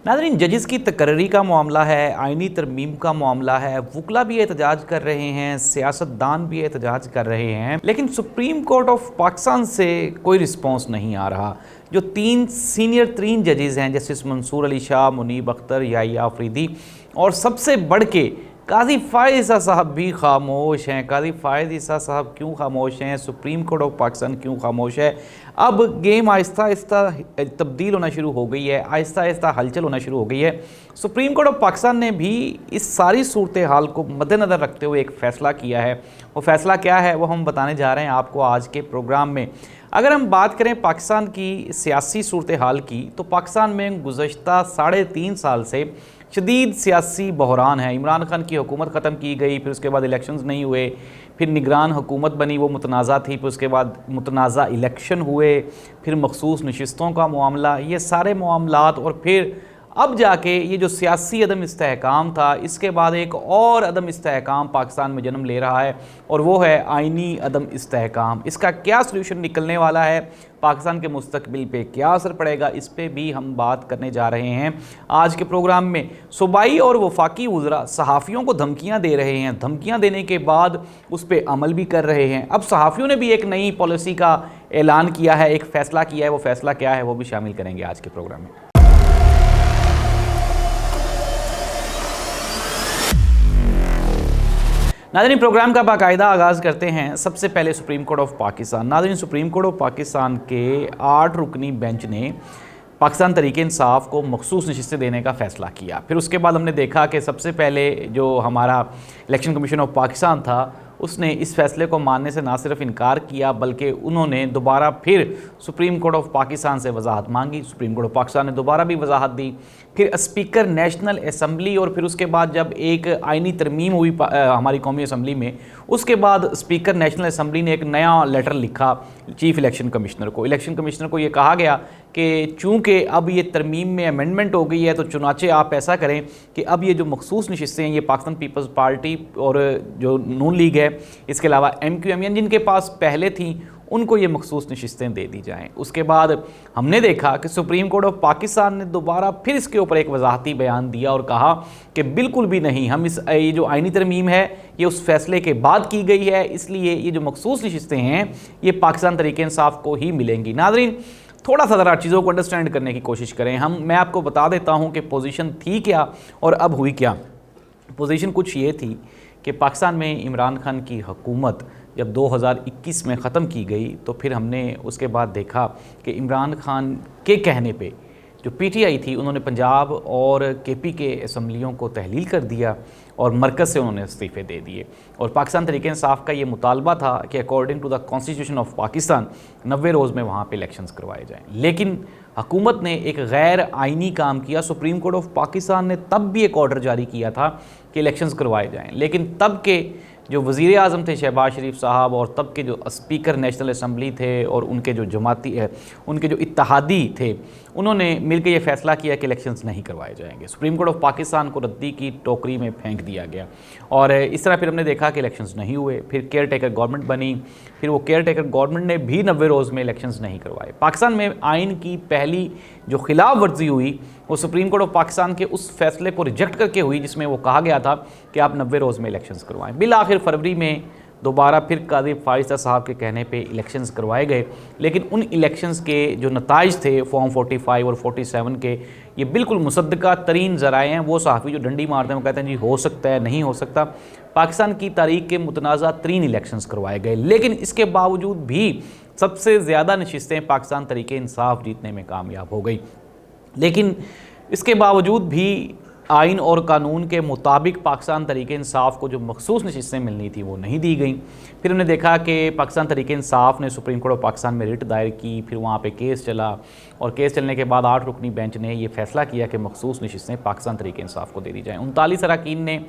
नाज़रीन, जजिस की तकर्री का मामला है, आइनी तरमीम का मामला है, वकला भी एहतजाज कर रहे हैं, सियासतदान भी एहतजाज कर रहे हैं, लेकिन सुप्रीम कोर्ट ऑफ पाकिस्तान से कोई रिस्पॉन्स नहीं आ रहा। जो तीन सीनियर जजिस हैं, जस्टिस मंसूर अली शाह, मुनीब अख्तर, याहिया अफरीदी और सबसे बढ़ के काजी फ़ाइज़ ईसा साहब भी खामोश हैं। काजी फ़ाइज़ ईसा साहब क्यों खामोश हैं? सुप्रीम कोर्ट ऑफ पाकिस्तान क्यों खामोश है? अब गेम आहिस्ता आहिस्ता तब्दील होना शुरू हो गई है, आहिस्ता आहिस्ता हलचल होना शुरू हो गई है। सुप्रीम कोर्ट ऑफ पाकिस्तान ने भी इस सारी सूरत हाल को मद्देनज़र रखते हुए एक फ़ैसला किया है। वो फ़ैसला क्या है वो हम बताने जा रहे हैं आपको आज के प्रोग्राम में। अगर हम बात करें पाकिस्तान की सियासी सूरत हाल की, तो पाकिस्तान में गुज़श्ता 3.5 साल से शदीद सियासी बहरान है। इमरान खान की हुकूमत ख़त्म की गई, फिर उसके बाद इलेक्शंस नहीं हुए, फिर निगरान हुकूमत बनी, वो मुतनाज़ा थी, फिर उसके बाद मुतनाज़ा इलेक्शन हुए, फिर मखसूस नशिस्तों का मामला, ये सारे मामलात, और फिर अब जाके ये जो सियासी अदम इस्तेहकाम था, इसके बाद एक और अदम इस्तेहकाम पाकिस्तान में जन्म ले रहा है, और वो है आइनी अदम इस्तेहकाम। इसका क्या सलूशन निकलने वाला है, पाकिस्तान के मुस्तकबिल पे क्या असर पड़ेगा, इस पे भी हम बात करने जा रहे हैं आज के प्रोग्राम में। सूबाई और वफाकी वज़रा सहाफ़ियों को धमकियाँ दे रहे हैं, धमकियाँ देने के बाद उस पर अमल भी कर रहे हैं। अब सहाफ़ियों ने भी एक नई पॉलिसी का ऐलान किया है, एक फ़ैसला किया है। वो फ़ैसला क्या है वो भी शामिल करेंगे आज के प्रोग्राम में। नाज़रीन, प्रोग्राम का बाकायदा आगाज़ करते हैं सबसे पहले सुप्रीम कोर्ट ऑफ पाकिस्तान। नाज़रीन, सुप्रीम कोर्ट ऑफ पाकिस्तान के 8 रुकनी बेंच ने पाकिस्तान तहरीक इंसाफ को मखसूस नशिस्तें देने का फ़ैसला किया। फिर उसके बाद हमने देखा कि सबसे पहले जो हमारा इलेक्शन कमीशन ऑफ पाकिस्तान था, उसने इस फ़ैसले को मानने से ना सिर्फ इनकार किया, बल्कि उन्होंने दोबारा फिर सुप्रीम कोर्ट ऑफ पाकिस्तान से वजाहत मांगी। सुप्रीम कोर्ट ऑफ पाकिस्तान ने दोबारा भी वजाहत दी। फिर स्पीकर नेशनल असम्बली, और फिर उसके बाद जब एक आइनी तरमीम हुई हमारी कौमी असम्बली में, उसके बाद स्पीकर नेशनल असम्बली ने एक नया लेटर लिखा चीफ इलेक्शन कमिश्नर को। इलेक्शन कमिश्नर को ये कहा गया कि चूँकि अब ये तरमीम में अमेंडमेंट हो गई है, तो चुनाचे आप ऐसा करें कि अब ये जो मखसूस नशिस्तें हैं, ये पाकिस्तान पीपल्स पार्टी और जो नून लीग है, इसके अलावा MQM जिनके पास पहले थी, उनको ये मखसूस नशिस्तें दे दी जाएं। उसके बाद हमने देखा कि सुप्रीम कोर्ट ऑफ पाकिस्तान ने दोबारा फिर इसके ऊपर एक वजाहती बयान दिया और कहा कि बिल्कुल भी नहीं, हम ये जो आइनी तरमीम है ये उस फैसले के बाद की गई है, इसलिए ये जो मखसूस नशिस्तें हैं ये पाकिस्तान तहरीक इंसाफ को ही मिलेंगी। नाज़रीन, थोड़ा सा ज़रा चीज़ों को अंडरस्टैंड करने की कोशिश करें। मैं आपको बता देता हूँ कि पोजीशन थी क्या और अब हुई क्या। पोजीशन कुछ ये थी कि पाकिस्तान में इमरान खान की हुकूमत जब 2021 में ख़त्म की गई, तो फिर हमने उसके बाद देखा कि इमरान खान के कहने पे जो PTI थी, उन्होंने पंजाब और KP के असम्बलियों को तहलील कर दिया और मरकज़ से उन्होंने इस्तीफ़े दे दिए। और पाकिस्तान तहरीक इंसाफ का ये मुतालबा था कि according to the constitution of Pakistan 90 रोज़ में वहाँ पे इलेक्शंस करवाए जाएँ, लेकिन हुकूमत ने एक गैर आइनी काम किया। सुप्रीम कोर्ट ऑफ पाकिस्तान ने तब भी एक ऑर्डर जारी किया था कि इलेक्शंस करवाए जाएँ, लेकिन तब के जो वज़ीर आज़म थे शहबाज शरीफ साहब, और तब के जो स्पीकर नेशनल असम्बली थे और उनके जो उनके जो इत्तेहादी थे, उन्होंने मिलकर ये फ़ैसला किया कि इलेक्शंस नहीं करवाए जाएंगे। सुप्रीम कोर्ट ऑफ पाकिस्तान को रद्दी की टोकरी में फेंक दिया गया, और इस तरह फिर हमने देखा कि इलेक्शंस नहीं हुए। फिर केयर टेकर गवर्नमेंट बनी, फिर वो केयर टेकर गवर्नमेंट ने भी 90 रोज़ में इलेक्शंस नहीं करवाए। पाकिस्तान में आइन की पहली जो खिलाफ वर्जी हुई वो सुप्रीम कोर्ट ऑफ पाकिस्तान के उस फैसले को रिजेक्ट करके हुई, जिसमें वो कहा गया था कि आप 90 रोज़ में इलेक्शंस करवाएं। बिल आखिर फरवरी में दोबारा फिर काजी फ़ाइज़ ईसा साहब के कहने पे इलेक्शंस करवाए गए, लेकिन उन इलेक्शंस के जो नताइज थे फॉर्म 45 और 47 के, ये बिल्कुल मुसद्दका तरीन ज़राए हैं। वो सहाफ़ी जो डंडी मारते हैं वो कहते हैं जी हो सकता है, नहीं हो सकता। पाकिस्तान की तारीख के मुतनाज़ा तरीन इलेक्शंस करवाए गए, लेकिन इसके बावजूद भी सबसे ज़्यादा नशिस्तें पाकिस्तान तहरीक इंसाफ जीतने में कामयाब हो गई। लेकिन इसके बावजूद भी आइन और कानून के मुताबिक पाकिस्तान तहरीक इंसाफ को जो मखसूस नशिस्तें मिलनी थी वो नहीं दी गई। फिर हमने देखा कि पाकिस्तान तहरीक इंसाफ ने सुप्रीम कोर्ट ऑफ पाकिस्तान में रिट दायर की, फिर वहाँ पे केस चला, और केस चलने के बाद 8 रुकनी बेंच ने ये फ़ैसला किया कि मखसूस नशिस्तें पाकिस्तान तहरीक इंसाफ को दे दी जाएँ। 39 अरकान ने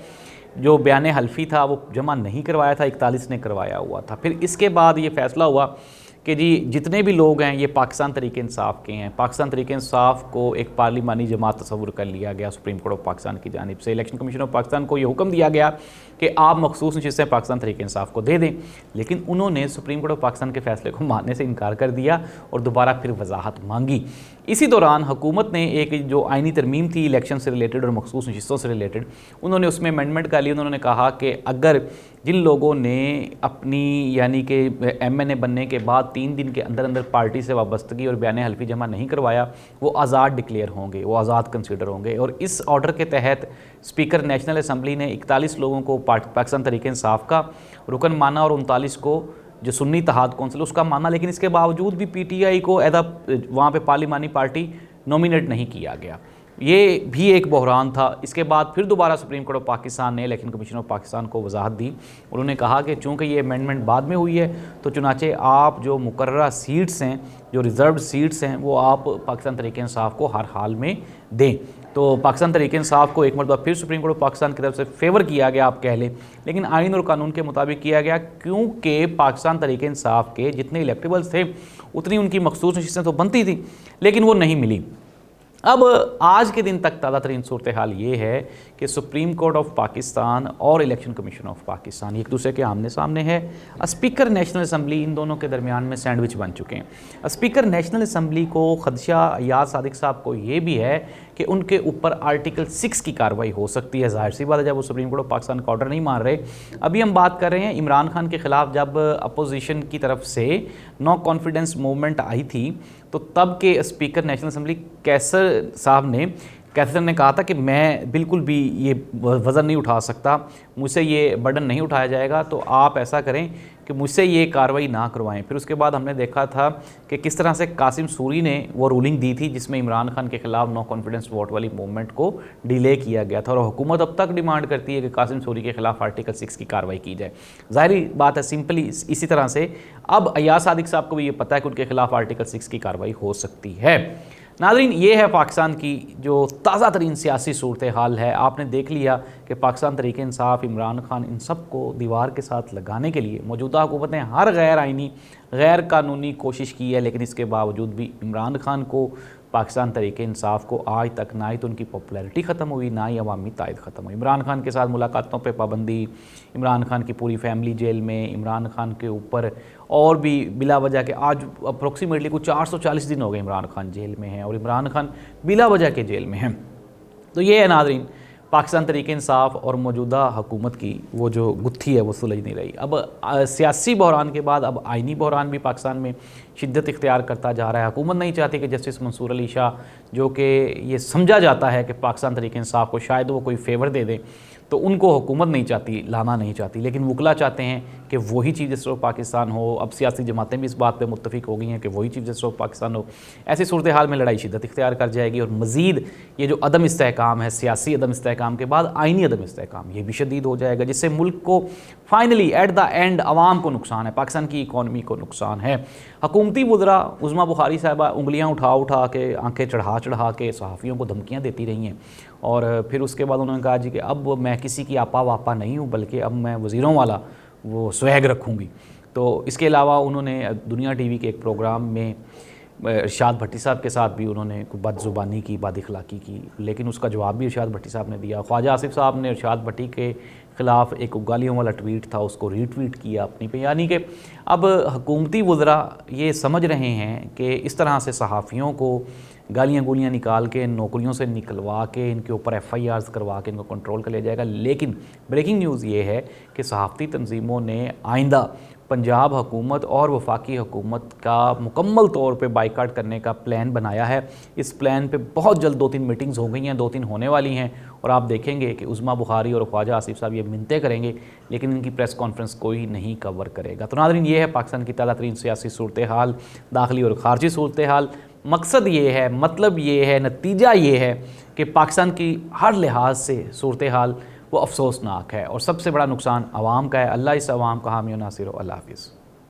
जो बयान हल्फी था वो जमा नहीं करवाया था, 41 ने करवाया हुआ था। फिर इसके बाद ये फ़ैसला हुआ कि जी जितने भी लोग हैं ये पाकिस्तान तरीके इंसाफ के हैं। पाकिस्तान तरीके इंसाफ को एक पार्लिमानी जमात तस्वुर कर लिया गया सुप्रीम कोर्ट ऑफ पाकिस्तान की जानिब से। इलेक्शन कमीशन ऑफ पाकिस्तान को ये हुक्म दिया गया कि आप मखसूस नशिस्तें पाकिस्तान तरीके इंसाफ को दे दें, लेकिन उन्होंने सुप्रीम कोर्ट ऑफ पाकिस्तान के फैसले को मानने से इनकार कर दिया और दोबारा फिर वजाहत मांगी। इसी दौरान हुकूमत ने एक जो आइनी तरमीम थी इलेक्शन से रिलेटेड और मखसूस नशिस्तों से रिलेटेड, उन्होंने उसमें अमेंडमेंट कर ली। उन्होंने कहा कि अगर जिन लोगों ने अपनी यानी कि MNA बनने के बाद 3 दिन के अंदर अंदर पार्टी से वाबस्तगी और बयान हल्फी जमा नहीं करवाया, वो आज़ाद डिक्लेयर होंगे, वो आज़ाद कंसिडर होंगे। और इस ऑर्डर के तहत स्पीकर नेशनल असम्बली ने 41 लोगों को पाकिस्तान तरीके इंसाफ का रुकन माना और 39 को जो सुन्नी इत्तेहाद कौंसिल उसका माना, लेकिन इसके बावजूद भी PTI को एज वहाँ पे पार्लिमानी पार्टी नॉमिनेट नहीं किया गया। ये भी एक बहरान था। इसके बाद फिर दोबारा सुप्रीम कोर्ट ऑफ पाकिस्तान ने इलेक्शन कमीशन ऑफ पाकिस्तान को वजाहत दी। उन्होंने कहा कि चूँकि ये अमेंडमेंट बाद में हुई है तो चुनाचे आप जो मुकर्ररा सीट्स हैं, जो रिज़र्व्ड सीट्स हैं, वो आप पाकिस्तान तरीके इंसाफ को हर हाल में दें। तो पाकिस्तान तरीके इंसाफ को एक मरतबा फिर सुप्रीम कोर्ट ऑफ पाकिस्तान की तरफ से फेवर किया गया, आप कह लें, लेकिन आइन और कानून के मुताबिक किया गया, क्योंकि पाकिस्तान तरीके इंसाफ के जितने इलेक्टेबल्स थे उतनी उनकी मखसूस नशिस्तें तो बनती थी, लेकिन वो नहीं मिली। अब आज के दिन तक ताज़ा तरीन सूरत हाल ये है कि सुप्रीम कोर्ट ऑफ पाकिस्तान और इलेक्शन कमीशन ऑफ पाकिस्तान एक दूसरे के आमने सामने है। स्पीकर नेशनल असम्बली इन दोनों के दरमियान में सैंडविच बन चुके हैं। स्पीकर नेशनल असम्बली को खदशा अयाज सादिक साहब को ये भी है कि उनके ऊपर आर्टिकल 6 की कार्रवाई हो सकती है। जाहिर सी बात है जब वो सुप्रीम कोर्ट ऑफ पाकिस्तान का ऑर्डर नहीं मान रहे। अभी हम बात कर रहे हैं इमरान खान के ख़िलाफ़ जब अपोजिशन की तरफ से नो कॉन्फिडेंस मूवमेंट आई थी तो तब के स्पीकर नेशनल असम्बली कैसर साहब ने कहा था कि मैं बिल्कुल भी ये वज़न नहीं उठा सकता, मुझसे ये बर्डन नहीं उठाया जाएगा, तो आप ऐसा करें कि मुझसे ये कार्रवाई ना करवाएं। फिर उसके बाद हमने देखा था कि किस तरह से कासिम सूरी ने वो रूलिंग दी थी जिसमें इमरान खान के ख़िलाफ़ नो कॉन्फिडेंस वोट वाली मूवमेंट को डिले किया गया था, और हुकूमत अब तक डिमांड करती है कि कासिम सूरी के ख़िलाफ़ आर्टिकल 6 की कार्रवाई की जाए। ज़ाहिरी बात है, सिंपली इसी तरह से अब अयाज सादिक साहब को भी ये पता है कि उनके ख़िलाफ़ आर्टिकल 6 की कार्रवाई हो सकती है। नाज़रीन, ये है पाकिस्तान की जो ताज़ा तरीन सियासी सूरत हाल है। आपने देख लिया कि पाकिस्तान तरीके इंसाफ, इमरान खान, इन सब को दीवार के साथ लगाने के लिए मौजूदा हुकूमत ने हर गैर आइनी गैर कानूनी कोशिश की है, लेकिन इसके बावजूद भी इमरान खान को पाकिस्तान तरीके इंसाफ को आज तक ना ही तो उनकी पॉपुलैरिटी ख़त्म हुई, ना ही अवामी तायद ख़त्म हुई। इमरान खान के साथ मुलाकातों पे पाबंदी, इमरान खान की पूरी फैमिली जेल में, इमरान खान के ऊपर और भी बिला वजह के आज अप्रोक्सीमेटली कुछ 440 दिन हो गए इमरान खान जेल में हैं और इमरान खान बिला वजह के जेल में हैं। तो ये है नाज़रीन, पाकिस्तान तरीके इंसाफ और मौजूदा हुकूमत की वो जो गुत्थी है वो सुलझ नहीं रही। अब सियासी बहरान के बाद अब आइनी बहरान भी पाकिस्तान में शिद्दत इख्तियार करता जा रहा है। हुकूमत नहीं चाहती कि जस्टिस मंसूर अली शाह, जो कि ये समझा जाता है कि पाकिस्तान तरीके इंसाफ को शायद वो कोई फेवर दे दें, तो उनको हुकूमत नहीं चाहती, लाना नहीं चाहती, लेकिन वकला चाहते हैं कि वही चीफ जस्टिस ऑफ पाकिस्तान हो। अब सियासी जमातें भी इस बात पे मुत्तफिक हो गई हैं कि वही चीफ जस्टिस ऑफ पाकिस्तान हो। ऐसी सूरत हाल में लड़ाई शिद्दत इख्तियार कर जाएगी और मज़ीद ये जो अदम इस्तेहकाम है, सियासी अदम इस्तेहकाम के बाद आइनी अदम इस्तेहकाम, ये भी शदीद हो जाएगा, जिससे मुल्क को फाइनली एट द एंड आवाम को नुकसान है, पाकिस्तान की इकॉनमी को नुकसान है। हुकूमती वज़रा उज़्मा बुखारी साहिबा उंगलियाँ उठा के, आंखें चढ़ा के सहाफ़ियों को धमकियाँ देती रही हैं, और फिर उसके बाद उन्होंने कहा जी कि अब मैं किसी की आपा वापा नहीं हूँ, बल्कि अब मैं वज़ीरों वाला वो स्वैग रखूँगी। तो इसके अलावा उन्होंने दुनिया TV के एक प्रोग्राम में इरशाद भट्टी साहब के साथ भी उन्होंने बदज़ुबानी की, बदअखलाक़ी की, लेकिन उसका जवाब भी इरशाद भट्टी साहब ने दिया। ख्वाजा आसिफ साहब ने इरशाद भट्टी के ख़िलाफ़ एक उगालियों वाला ट्वीट था, उसको रीट्वीट किया अपनी पे। यानी कि अब हुकूमती वज़रा ये समझ रहे हैं कि इस तरह से सहाफ़ियों को गालियाँ गोलियाँ निकाल के, नौकरियों से निकलवा के, इनके ऊपर FIRs करवा के इनको कंट्रोल कर लिया जाएगा। लेकिन ब्रेकिंग न्यूज़ ये है कि सहाफ़ती तंजीमों ने आइंदा पंजाब हुकूमत और वफाकी हुकूमत का मुकम्मल तौर पे बाइकाट करने का प्लान बनाया है। इस प्लान पे बहुत जल्द 2-3 मीटिंग्स हो गई हैं, 2-3 होने वाली हैं, और आप देखेंगे कि उज़्मा बुखारी और ख्वाजा आसिफ साहब ये मिन्नतें करेंगे, लेकिन इनकी प्रेस कॉन्फ्रेंस कोई नहीं कवर करेगा। तो नाज़रीन, ये है पाकिस्तान की ताज़ा तरीन सियासी सूरत हाल, दाखिली और ख़ारजी सूरत हाल। मकसद ये है, मतलब ये है, नतीजा ये है कि पाकिस्तान की हर लिहाज से सूरत हाल वो अफसोसनाक है, और सबसे बड़ा नुकसान आवाम का है। अल्लाह इस आवाम का हामी और नासिर हो। अल्लाह हाफ़िज़।